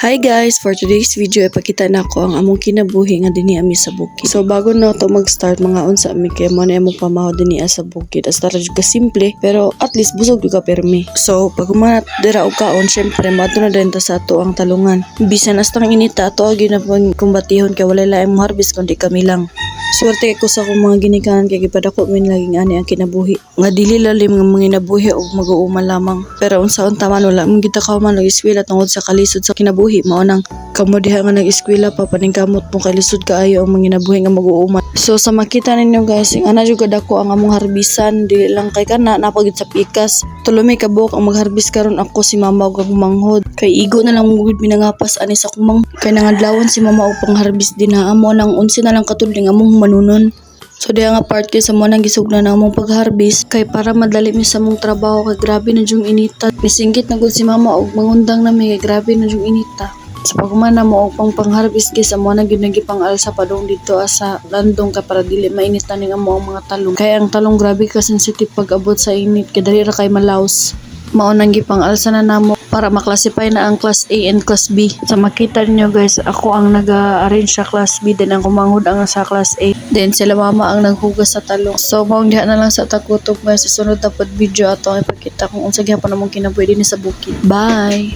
Hi guys! For today's video, ipakita na ko ang among kinabuhi nga dinhi ami sa bukid. So bago na to mag-start, mga unsa ami kay mo na among pamahaw dinhi sa bukid. As tara jud ka simple, pero at least busog jud ka permi. So pag umanat dira og kaon, syempre maadto na din ta sa ato ang talungan. Bisan hasta ang inita ato agi na kumbatihon kay walay laing mo harvest kundi kami lang. Swerte ko sa akong mga ginikanan kay gipadako min laging ani ang kinabuhi. Nga dili lalim nga mga nabuhi og mag-uuma lamang. Pero unsaon ta man wala mong gitakaw man og eskwela tungod sa kalisod sa kinabuhi mao nang kamo diha nga nag-eskwela pa paningkamot mo kay lisod kaayo ang mga nabuhi nga mag-uuma. So sa makita ninyo guys, ana jud dako ang among harbisan, dili lang kay kana napagid sa pikas. Tulumi ka buok ang magharbis karon ako si mama ug manghod. Kay igo na lang mugud minangapas ani sa kumang kay nangadlawon si mama og pangharbis din ha amo nang unsi na lang katudling among manunon. So diya nga part kay sa mo nang gisugna na among pagharbis kay para madali mi sa among trabaho kay grabe na jung inita. Misinggit na gud si mama og mangundang na mi kay grabe na jung inita. Sa pagmana mo og pangharbis gis amo na gyud nagipang-alsa padung dito sa landong ka para dili mainit na ning amo ang mga talong. Kay ang talong grabe ka sensitive pag abot sa init kay dali ra kay malaos. Mao nang gipang-alsa na namo para maklasify na ang class A and class B. Sa makita niyo guys, ako ang nag-arrange sa class B then ang kumanghod ang sa class A. Then sila mama ang naghugas sa talong. So mao diha na lang sa takutob guys, sa sunod dapat video ato ipakita kung unsa gyapon among kinabuhi dinhi sa bukid. Bye.